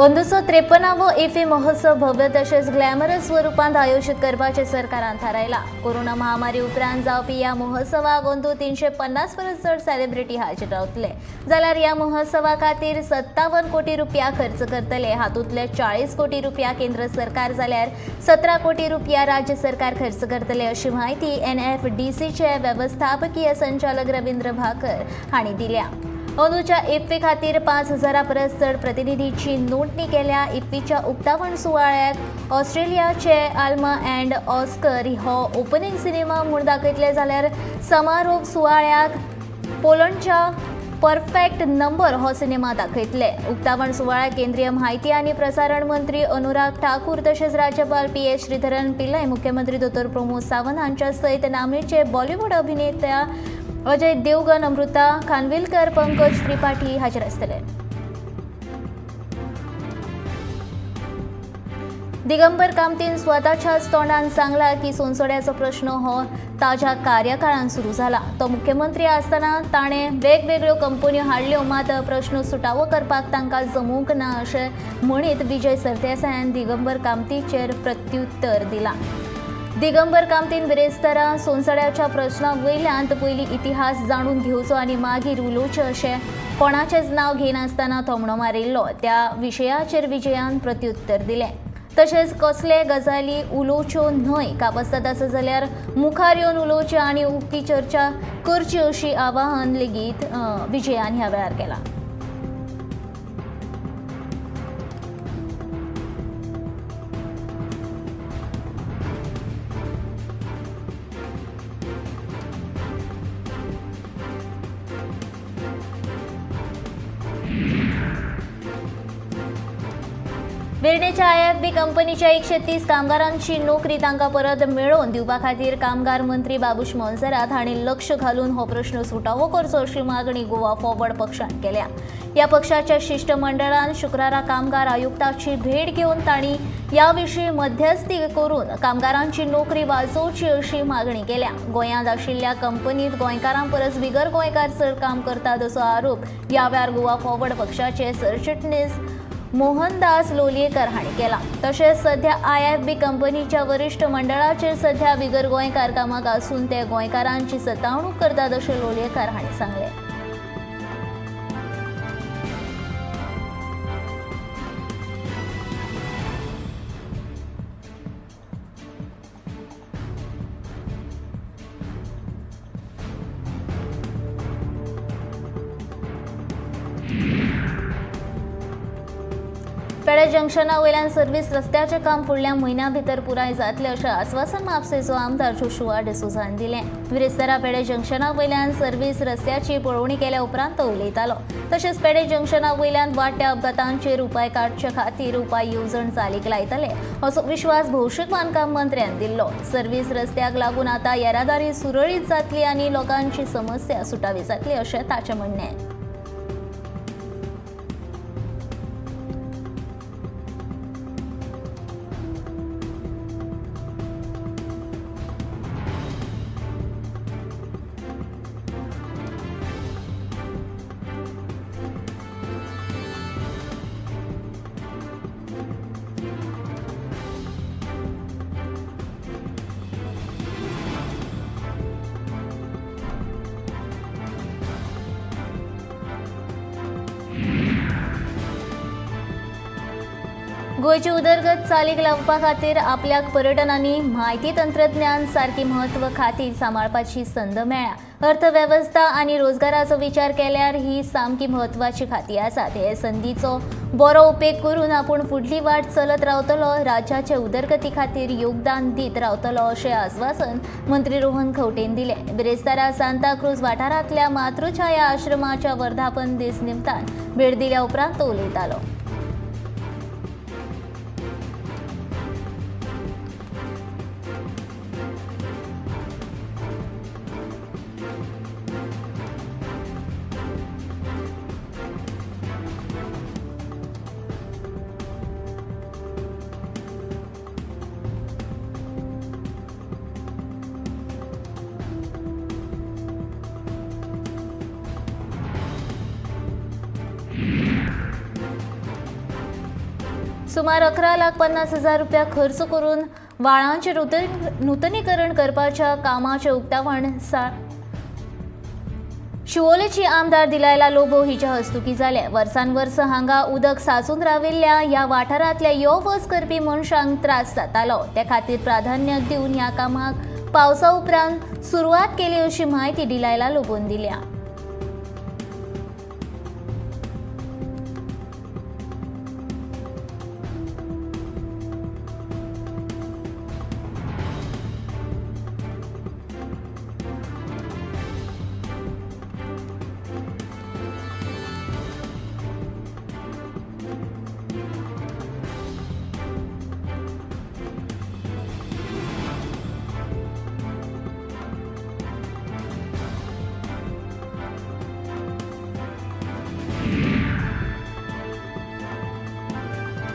53वा IFFI महोत्सव भव्य तसेच glamorous स्वरूपात आयोजित करपाचे सरकारान थारायला। कोरोना महामारी उपरांत जावपी या महोत्सवाक 350 परस चड सेलिब्रिटी हाजीर रावतले। जाल्यार या महोत्सवा खातीर 57 कोटी रुपया खर्च करतले। हातूंतले 40 कोटी रुपया केंद्र सरकार जाल्यार 17 कोटी रुपया राज्य सरकार खर्च करतले, अशी माहिती NFDCचे व्यवस्थापकीय संचालक रवींद्र भाकर हांणी दिल्या। अंदूच्या इफ्फी खातीर 5000 परस चड प्रतिनिधींची नोंदणी केल्या। इफ्फीच्या उक्तावण सुवाळ्याक ऑस्ट्रेलियाचे आल्मा अँड ऑस्कर हो ओपनिंग सिनेमा म्हूण दाखयतले, जाल्यार समारोप सुवाळ्याक पोलंडच्या परफेक्ट नंबर हो सिनेमा दाखयतले। उक्तावण सुवाळ्याक केंद्रीय माहिती आनी प्रसारण मंत्री अनुराग ठाकूर तसेच राज्यपाल PS श्रीधरन पिल्लय, मुख्यमंत्री डॉ प्रमोद सावंत हांच्या सयत नामनेचे बॉलिवूड अभिनेता अजय देवगन, अमृता खानविलकर, पंकज त्रिपाठी हाजीर आसतले। दिगंबर कामतीन स्वताच्याच तोंडान सांगला की सोनसड्याचो प्रश्न हो ताज्या कार्यकाळान सुरू जाला। तो मुख्यमंत्री आसतना ताणें वेगवेगळ्यो कंपन्यो हाडल्यो, मात प्रश्न सुटावो करपाक तांकां जमूंक ना अशें म्हणीत विजय सरदेसायान दिगंबर कामतीचेर प्रत्युत्तर दिलां। दिगंबर कामतीन बिरेस्तारा सोनसड्याच्या प्रश्नां वयल्यान पयलीं इतिहास जाणून घेवचो आनी मागीर उलोवचें अशें कोणाचेंच नांव घेनासतना थोमणो मारिल्लो। त्या विशयाचेर विजयान प्रत्युत्तर दिलें। तशेंच कसले गजाली उलोवच्यो न्हय, काबस्ताद आसा जाल्यार मुखार येवन उलोवचें आनी उक्ती चर्चा करची अशी आवाहन लेगीत विजयान ह्या वेळार केलां। वेर्णेच्या IFB कंपनीच्या 130 कामगारांची नोकरी तांकां परत मेळोवन दिवपा खातीर कामगार मंत्री बाबूश मोन्सेरात हांणी लक्ष घालून हो प्रश्न सुटावो करचो अशी मागणी गोवा फॉरवर्ड पक्षान केल्या। या पक्षाच्या शिष्टमंडळान शुक्रारा कामगार आयुक्ताची भेट घेवन तांणी या विशीं मध्यस्थी करून कामगारांची नोकरी वाचोवची अशी मागणी केल्या। गोंयांत आशिल्ल्या कंपनीत गोंयकारां परस बिगर गोंयकार चड काम करतात असो आरोप ह्या वेळार गोवा फॉरवर्ड पक्षाचे सरचिटणीस मोहनदास लोलयेकर हांणी केला। तशेंच सध्या IFB कंपनीच्या वरिष्ठ मंडळाचेर सध्या बिगर गोंयकार कामाक आसून ते गोंयकारांची सतावणूक करतात अशें लोलयेकर हांणी सांगलें। पेडे जंक्शना वयल्यान सर्व्हिस रस्त्याचें काम फुडल्या म्हयन्या भितर पुराय जातलें अशें आस्वासन म्हापसेचो आमदार जोशुआ डिसोजान दिलें। बिरेस्तारा पेडे जंक्शना वयल्यान सर्व्हिस रस्त्याची पळोवणी केल्या उपरांत तो उलयतालो। तशेंच पेडे जंक्शना वयल्यान वाडट्या अपघातांचेर उपाय काडचे खातीर उपाय येवजण चालीक लायतले असो विश्वास भौशीक बांदकाम मंत्र्यान दिल्लो। सर्व्हिस रस्त्याक लागून आतां येरादारी सुरळीत जातली आनी लोकांची समस्या सुटावी जातली अशें ताचें म्हणणें। गोयची उदरगत चालीक लावपा खातीर आपल्याक पर्यटन आनी म्हायती तंत्रज्ञान सारकी म्हत्व खाती सांबाळपाची संद मेळ्ळ्या। अर्थवेवस्था आनी रोजगाराचो विचार केल्यार ही सामकी म्हत्वाची खाती आसात। हे संदीचो बरो उपेग करून आपूण फुडली वाट चलत रावतलो, राज्याचे उदरगती खातीर योगदान दीत रावतलो अशें आस्वासन मंत्री रोहन खंवटेन दिलें। बिरेस्तारा सांताक्रूज वाठारांतल्या मातृछाया आश्रमाच्या वर्धापन दीस निमतान भेट दिल्या उपरांत तो उलयतालो। सुमार 11,50,000 रुपया खर्च करून वाळांचे नूतनीकरण करपाच्या कामाचे उक्तावण शिवोलेची आमदार दिलायला लोबो हिच्या हस्तुकी जाले। वर्सांवर्स हांगा उदक साचून राविल्ल्या ह्या वाठारांतल्या यो वच करपी मनशांक त्रास जातालो, त्या खातीर प्राधान्य दिवन ह्या कामाक पावसा उपरांत सुरवात केली अशी माहिती दिलायला लोबोन दिल्या।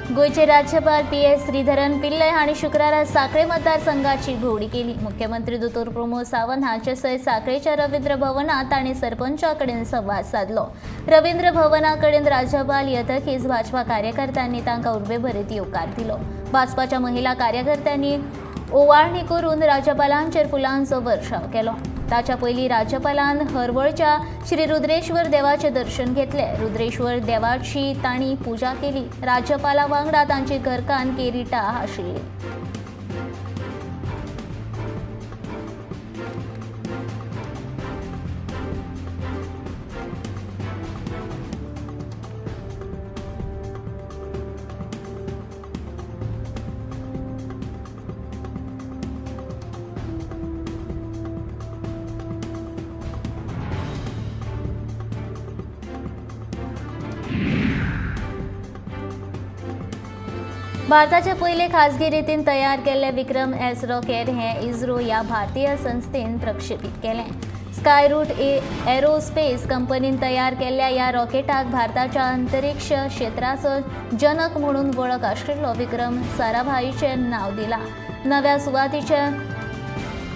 गोयचे राज्यपाल PS श्रीधरन पिल्लय हांणी शुक्रारा सांखळे मतदारसंघाची भोवडी केली। मुख्यमंत्री दोतोर प्रमोद सावंत हांचे सयत सांखळेच्या रवींद्र भवनात तांणी सरपंचा कडेन संवाद साधलो। रवींद्र भवना कडेन राज्यपाल येतकीच भाजपा कार्यकर्त्यांनी तांकां उर्बे भरीत येवकार दिलो। भाजपाच्या महिला कार्यकर्त्यांनी ओवाळणी करून राज्यपालांचेर फुलांचो वर्षाव केलो। ताच्या पयलीं राज्यपालान हरवळच्या श्री रुद्रेश्वर देवाचे दर्शन घेतले। रुद्रेश्वर देवाची तांणी पुजा केली। राज्यपाला वांगडा तांची घरकान्न केरिटा आशिल्ली। भारताचे पहिले खासगी रितीन तयार केल्ले विक्रम S रॉकेट हे इस्रो ह्या भारतीय संस्थेन प्रक्षेपित केले। स्कायरूट एरोस्पेस कंपनीन तयार केल्ल्या ह्या रॉकेटाक भारताच्या अंतरिक्ष क्षेत्राचो जनक म्हणून वळख आशिल्लो विक्रम साराभाईचे नाव दिला। नव्या सुवातीचे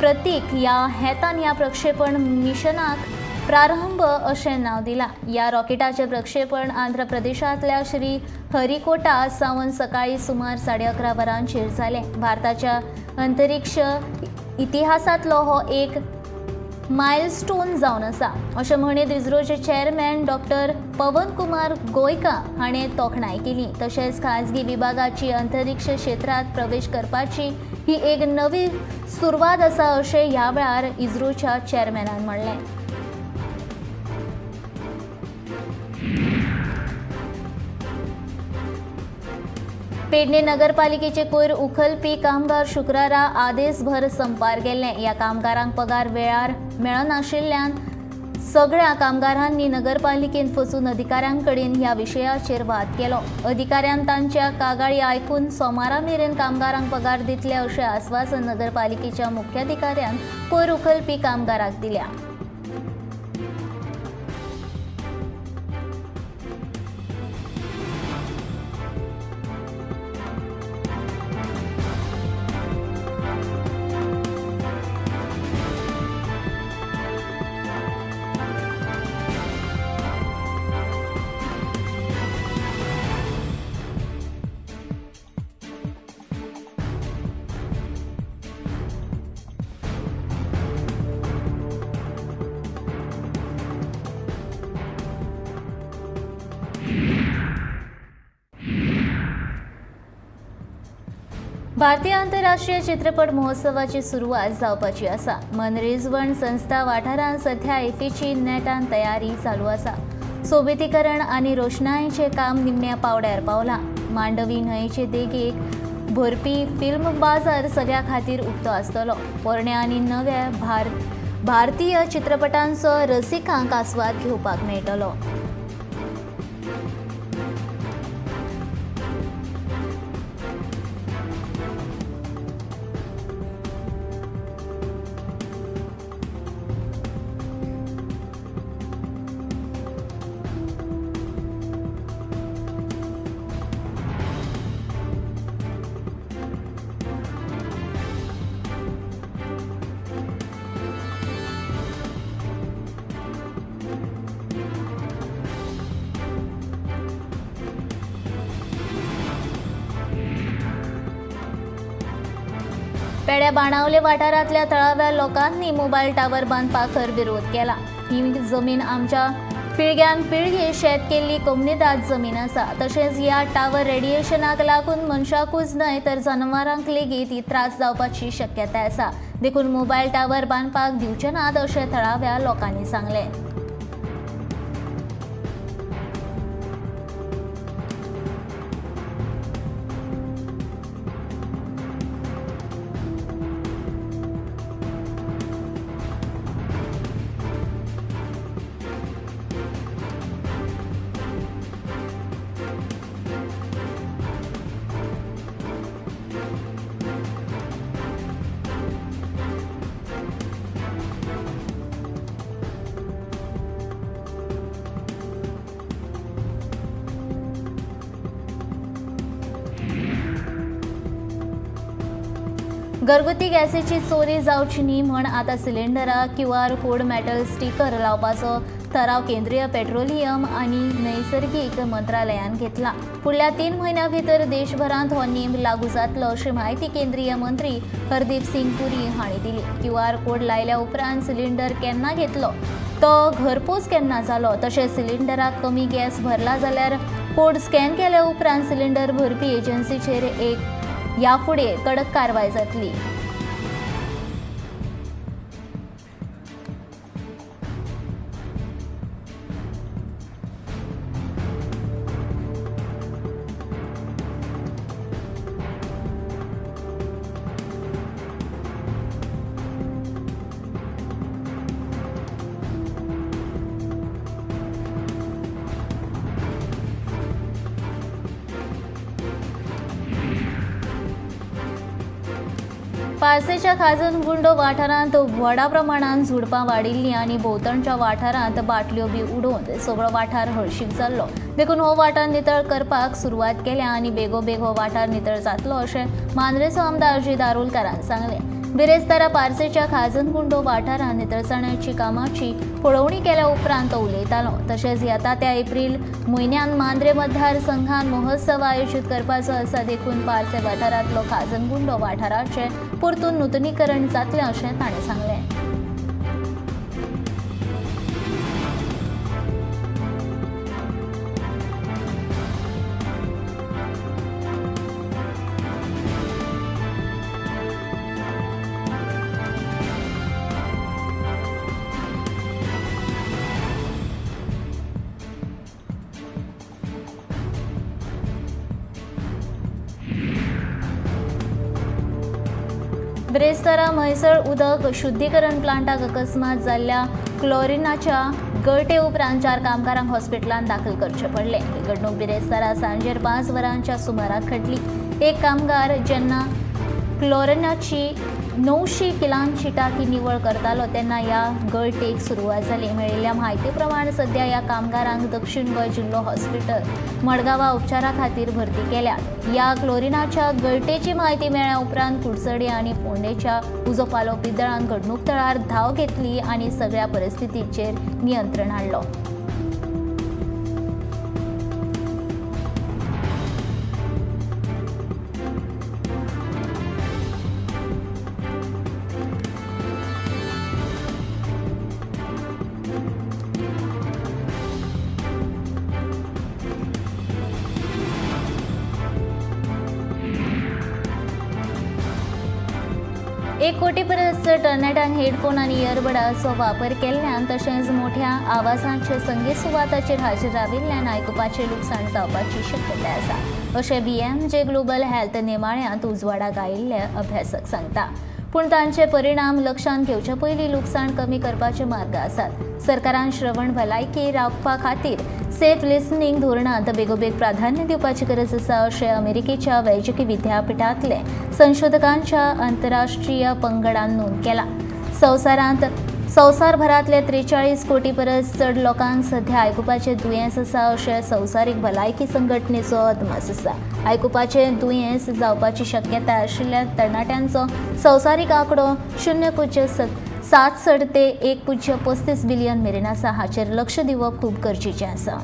प्रतीक ह्या हेतान ह्या प्रक्षेपण मिशनाक प्रारंभ अशें नाव दिला। ह्या रॉकेटाचे प्रक्षेपण आंध्र प्रदेशांतल्या श्री हरिकोटा सावन सकाळी सुमार 11:30 वरांचेर जाले। भारताच्या अंतरिक्ष इतिहासांतलो हो एक मायलस्टोन जावन आसा अशें म्हणीत इस्रोचे चेअरमॅन डॉक्टर पवन कुमार गोयका हाणें तोखणाय केली। तशेंच खासगी विभागाची अंतरिक्ष क्षेत्रांत प्रवेश करपाची ही एक नवी सुरवात आसा अशें ह्या वेळार इस्रोच्या चेअरमॅनान म्हणलें। पेडणे नगरपालिकेचे कोयर उखलपी कामगार शुक्रारा आदेसभर संपार गेल्ले। ह्या कामगारांक पगार वेळार मेळनाशिल्ल्यान सगळ्या कामगारांनी नगरपालिकेन फसून अधिकाऱ्यांकडेन ह्या विशयाचेर वाद केलो। अधिकाऱ्यान तांच्या कागाळी आयकून सोमारा मेरेन कामगारांक पगार दितले अशें आस्वासन नगरपालिकेच्या मुख्याधिकाऱ्यान कोयर उखलपी कामगारांक दिल्या। भारतीय आंतरराष्ट्रीय चित्रपट महोत्सवाची सुरवात जावपाची आसा। मनरिजवण संस्था वाठारांत सध्या ऐफीची नेटान तयारी चालू आसा। सोबीतीकरण आनी रोशनायेचें काम निमण्या पावड्यार पावलां। मांडवी न्हंयचे देगेक भरपी फिल्म बाजार सगळ्या खातीर उक्तो आसतलो। पोरण्या आनी नव्या भारतीय चित्रपटांचो रसिकांक आस्वाद घेवपाक मेळटलो। पेड्या बाणावले वाठारांतल्या थळाव्या लोकांनी मोबायल टावर बांदपाक विरोध केला। ही जमीन आमच्या पिळग्यान पिळगी शेत केल्ली कमनीदाद जमीन आसा। तशेंच ह्या टावर रेडिएशनाक लागून मनशाकूच न्हय तर जनावरांक लेगीत त्रास जावपाची शक्यताय आसा। देखून मोबायल टावर बांदपाक दिवचे नात अशें थळाव्या लोकांनी सांगलें। घरगुती गॅसेची चोरी जावची न्ही म्हण आता सिलिंडराक QR कोड मेटल स्टिकर लावपाचो ठराव केंद्रीय पेट्रोलियम आणि नैसर्गिक मंत्रालयान घेतला। फुडल्या 3 म्हयन्यां भितर देशभरांत हो नेम लागू जातलो अशी माहिती केंद्रीय मंत्री हरदीप सिंग पुरी हांणी दिली। QR कोड लायल्या उपरांत सिलिंडर केन्ना घेतलो तो घरपोच केन्ना जालो तशेंच सिलिंडराक कमी गॅस भरला जाल्यार कोड स्कॅन केल्या उपरांत सिलिंडर भरपी एजन्सीचेर ह्या फुडें कडक कारवाय जातली। पारसेच्या खाजनगुंडो वाठारांत व्हडा प्रमाणात झुडपां वाडिल्लीं आनी भोंवतणच्या वाठारांत बाटल्यो बी उडोवन सगळो वाठार हळशीक जाल्लो। देखून हो वाठार नितळ करपाक सुरवात केल्या आनी बेगोबेग हो वाठार नितळ जातलो अशें मांद्रेचो आमदार जी दारुलकारान सांगलें। बिरेस्तारा पारसेच्या खाजनगुंडो वाठारांत नितळसाणाची कामाची पळोवणी केल्या उपरांत तो उलयतालो। तशेंच येता त्या एप्रील म्हयन्यांत मांद्रे मतदारसंघात महोत्सव आयोजीत करपाचो आसा। देखून पारसे वाठारांतलो खाजनगुंडो वाठाराचें परतून नूतनीकरण जातलें अशें ताणें सांगलें। बिरेस्तारा म्हैसळ उदक शुद्धीकरण प्लांटाक अकस्मात जाल्ल्या क्लोरिनाच्या गळटे उपरांत 4 कामगारांक हॉस्पिटलांत दाखल करचे पडले। ही घडणूक बिरेस्तारा सांजेर 5 वरांच्या सुमाराक घडली। एक कामगार जेन्ना क्लोरिनाची 900 किलांची टाकी निवळ करतालो तेन्ना ह्या गळटेक सुरवात जाली। मेळिल्ल्या म्हायती प्रमाण सध्या ह्या कामगारांक दक्षिण गोंय जिल्लो हॉस्पिटल मडगांवां उपचारा खातीर भरती केल्या। ह्या क्लोरिनाच्या गळटेची म्हायती मेळ्ळ्या उपरांत कुडचडे आनी फोंडेच्या उजो पालोवपी दळान घडणूक थळार धांव घेतली आनी सगळ्या परिस्थितीचेर नियंत्रण हाडलो। एक कोटी परस टर्नेटांक हेडफोन आनी इयरबडाचो वापर केल्ल्यान तशेंच मोठ्या आवाजांचे संगीत सुवाताचेर हाजीर राविल्ल्यान आयकुपाचें लुकसाण जावपाची शक्यताय आसा अशें BMJ ग्लोबल हेल्थ निमाण्यांत उजवाडाक आयिल्ले अभ्यासक सांगता। पूण तांचे परिणाम लक्षांत घेवचे पयलीं लुकसाण कमी करपाचे मार्ग आसात। सरकारान श्रवण भलायकी राखपा खातीर सेफ लिसनिंग धोरणांत बेगोबेग प्राधान्य दिवपाची गरज आसा अशें अमेरिकेच्या वैजकी विद्यापीठांतले संशोधकांच्या आंतरराष्ट्रीय पंगडान नोंद केला। संवसारभरांतले 43 कोटी परस चड लोकांक सध्या आयकुपाचें दुयेंस आसा अशें संवसारीक भलायकी संघटनेचो अदमास आसा। आयकुपाचें दुयेंस जावपाची शक्यताय आशिल्ल्या तरणाट्यांचो संवसारीक आंकडो 0.67 ते 1.35 बिलियन मेरेन आसा। हाचेर लक्ष दिवप खूब गरजेचें आसा।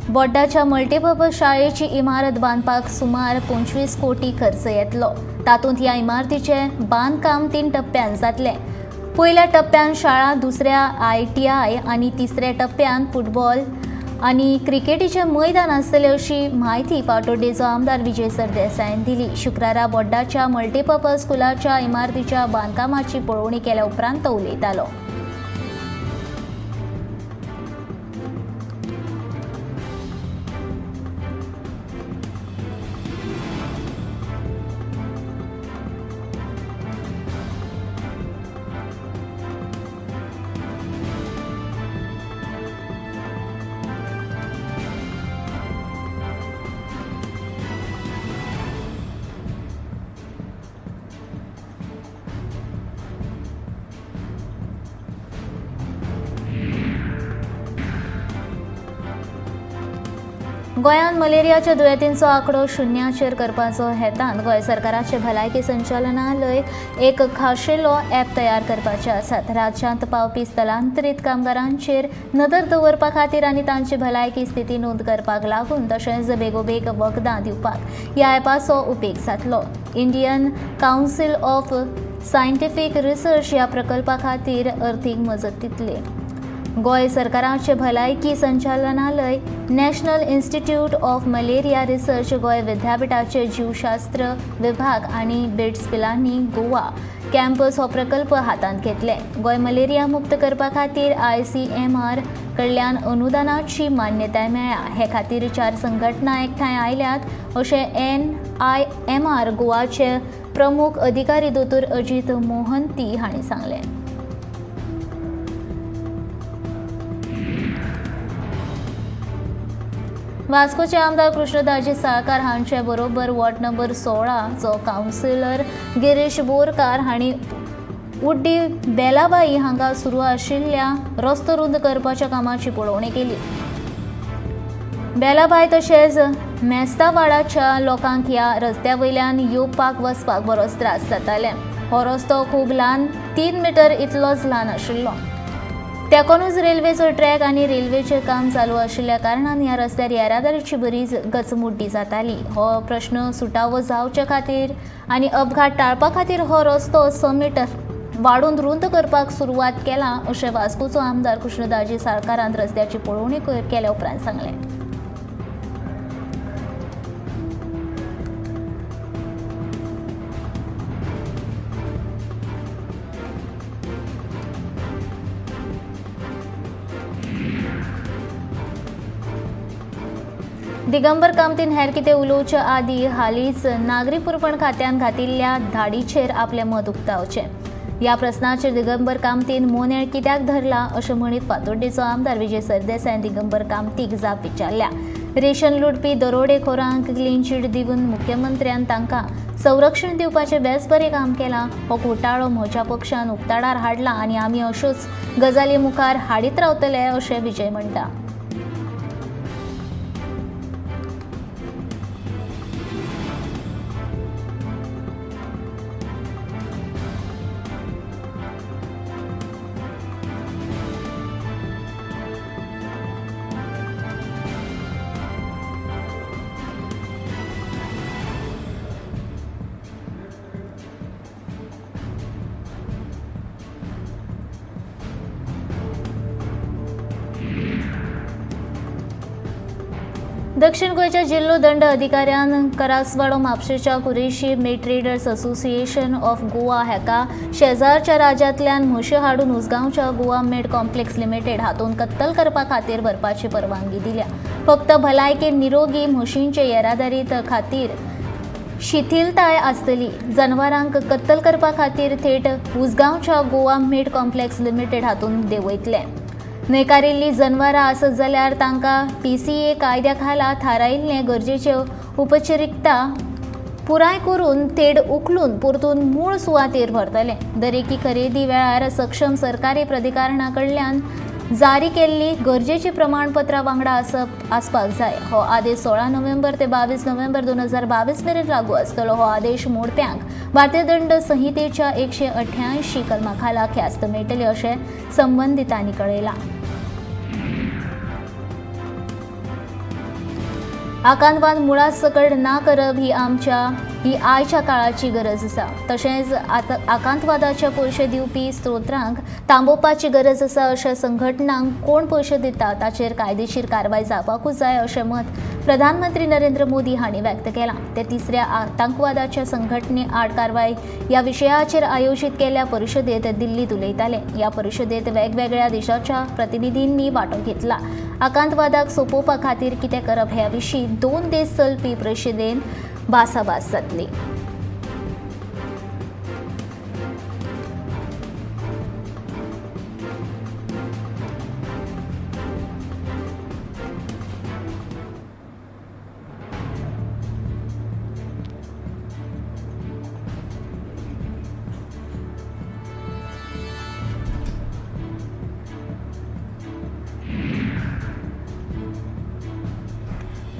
बोड्डाच्या मल्टीपर्पज शाळेची इमारत बांदपाक सुमार 25 कोटी खर्च येतलो। तातूंत ह्या इमारतीचे बांदकाम 3 टप्प्यान जातले। पयल्या टप्प्यान शाळा, दुसऱ्या ITI आनी तिसऱ्या टप्प्यान फुटबॉल आनी क्रिकेटीचे मैदान आसतले अशी माहिती फाटोड्डेचो आमदार विजय सरदेसायन दिली। शुक्रारा बोड्डाच्या मल्टीपर्पज स्कुलाच्या इमारतीच्या बांदकामाची पळोवणी केल्या उपरांत तो उलयतालो। गोंयांत मलेरियाच्या दुयेंतींचो आंकडो शुन्याचेर करपाचो हेतान गोंय सरकाराचे भलायकी संचालनालय एक खाशेलो ॲप तयार करपाचे आसात। राज्यांत पावपी स्थलांतरीत कामगारांचेर नदर दवरपा खातीर आनी तांची भलायकी स्थिती नोंद करपाक लागून तशेंच बेगोबेग वखदां दिवपाक ह्या ॲपाचो उपेग जातलो। Indian council of scientific research ह्या प्रकल्पा खातीर अर्थीक मजत दितली। गोंय सरकाराचे भलायकी संचालनालय, national institute of malaria research, Goa विद्यापीठाचे जीवशास्त्र विभाग आनी बिट्स पिलांनी गोवा कॅम्पस हो प्रकल्प हातांत घेतले। गोंय मलेरिया मुक्त करपा खातीर ICMR कडल्यान अनुदानाची मान्यताय मेळ्ळ्या। हे खातीर 4 संघटना एकठांय आयल्यात अशें NIMR गोवाचे प्रमुख अधिकारी दोतोर अजित मोहंती हांणी सांगलें। वास्कोचे आमदार कृष्णदाजी साळकार हांचे बरोबर वॉर्ड नंबर 16 चो कावन्सिलर गिरीश बोरकार हांणी उड्डी बेलाबाई हांगा सुरू आशिल्ल्या रस्तो रुंद करपाच्या कामाची पळोवणी केली। बेलाबाई तशेंच मेस्तावाडाच्या लोकांक ह्या रस्त्या वयल्यान येवपाक वचपाक बरोच त्रास जाताले। हो रस्तो खूब ल्हान, 3 मीटर इतलोच ल्हान आशिल्लो। तेकोनूच रेल्वेचो ट्रॅक आनी रेल्वेचें काम चालू आशिल्ल्या कारणान ह्या रस्त्यार येरादारीची बरीच गचमुड्डी जाताली। हो प्रश्न सुटावो जावचे खातीर आनी अपघात टाळपा खातीर हो रस्तो 6 मीटर वाडून रुंद करपाक सुरवात केला अशें वास्कोचो आमदार कृष्णदाजी साळकारान रस्त्याची पळोवणी केल्या उपरांत सांगलें। दिगंबर कामतीन हेर कितें उलोवचे आदीं हालींच नागरी पुरवण खात्यान घातिल्ल्या धाडीचेर आपलें मत उक्तावचें। ह्या प्रस्नाचेर दिगंबर कामतीन मोनेळ कित्याक धरला अशें म्हणीत फातोड्डेचो आमदार विजय सरदेसायन दिगंबर कामतीक जाप विचारल्या। रेशन लुटपी दरोडेखोरांक क्लीन चीट दिवन मुख्यमंत्र्यान तांकां संरक्षण दिवपाचें बेसबरें काम केलां। हो घोटाळो म्हज्या पक्षान उक्ताडार हाडला आनी आमी अश्योच गजाली मुखार हाडीत रावतले अशें विजय म्हणटा। दक्षिण गोयच्या जिल्लो दंड अधिकाऱ्यान करासवाडो म्हापशेच्या Qureshi meat traders association of Goa हेका शेजारच्या राज्यांतल्यान म्हशी हाडून उसगांवच्या गोवा मीट कॉम्प्लेक्स लिमिटेड हातूंत कत्तल करपा खातीर व्हरपाची परवानगी दिल्या। फक्त भलायकी निरोगी म्हशींचे येरादारी खातीर शिथिलताय आसतली। जनावरांक कत्तल करपा खातीर थेट उसगांवच्या गोवा मीट कॉम्प्लेक्स लिमिटेड हातूंत देंवयतले। न्हयकारिल्लीं जनावरां आसत जाल्यार तांकां PCA कायद्या खाला थारायिल्ले गरजेचे उपचारीकता पुराय करून थेट उखलून परतून मूळ सुवातेर व्हरतले। दरेकी खरेदी वेळार सक्षम सरकारी प्राधिकरणा कडल्यान जारी केल्ली गरजेची प्रमाणपत्रां वांगडा आसपाक जाय। हो आदेश 16 नोव्हेंबर ते 22 नोव्हेंबर 2022 मेरेन लागू आसतलो। हो आदेश मोडप्यांक भारतीय दंड संहितेच्या 188 कलमा खाला ख्यास्त मेळटली अशें संबंधितांनी कळयलां। आकांतवाद मुळात सकट ना करप ही आयच्या काळाची गरज आसा। तशेंच आकांतवादाचे पयशे दिवपी स्त्रोतांक थांबोवपाची गरज आसा अशें संघटनांक कोण पयशे दिता ताचेर कायदेशीर कारवाय जावपाकूच जाय अशें मत प्रधानमंत्री नरेंद्र मोदी हांणी व्यक्त केलां। ते तिसऱ्या आतंकवादाच्या संघटने आड कारवाय ह्या विशयाचेर आयोजीत केल्ल्या परिशदेंत दिल्लीत उलयताले। ह्या परिशदेंत वेगवेगळ्या देशाच्या प्रतिनिधींनी वांटो घेतला। आकांतवादाक सोंपोवपा खातीर कितें करप ह्या विशीं 2 दीस चलपी परिशदेंत भासाभास जातली।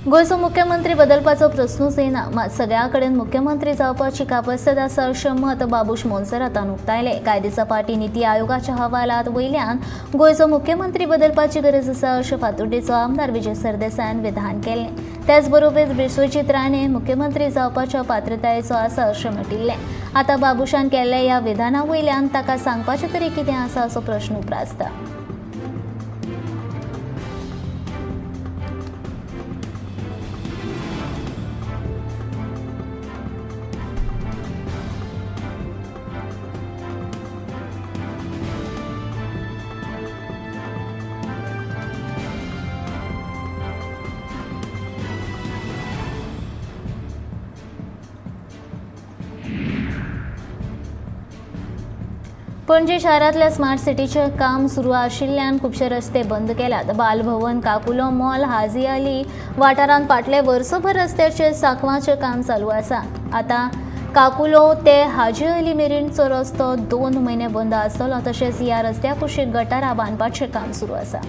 गोयचो मुख्यमंत्री बदलपाचो प्रस्नूच येना, मात सगळ्या कडेन मुख्यमंत्री जावपाची कापस्त आसा अशें मत बाबूश मोन्सेरातान उक्तायलें। कायदेचा पार्टी नीती आयोगाच्या हवालांत वयल्यान गोयचो मुख्यमंत्री बदलपाची गरज आसा अशें फातोर्डेचो आमदार विजय सरदेसायान विधान केलें। त्याच बरोबर विश्वजीत राणे मुख्यमंत्री जावपाच्या पात्रतायेचो आसा अशें म्हटिल्लें। आतां बाबूशान केल्ल्या ह्या विधाना वयल्यान ताका सांगपाचें तरी कितें आसा असो प्रश्न उप्रासता। पणजी शारांतल्या स्मार्ट सिटीचे काम सुरू आशिल्ल्यान खुबशे रस्ते बंद केल्यात। बालभवन, काकुलो मॉल, हाजी अली वाठारांत फाटले वर्सभर रस्त्याचे सांखवाचें काम चालू आसा। आतां काकुलो ते हाजी अली मेरेनचो रस्तो 2 म्हयने बंद आसतलो। तशेंच ह्या रस्त्या कुशीक गटारां बांदपाचें काम सुरू आसा।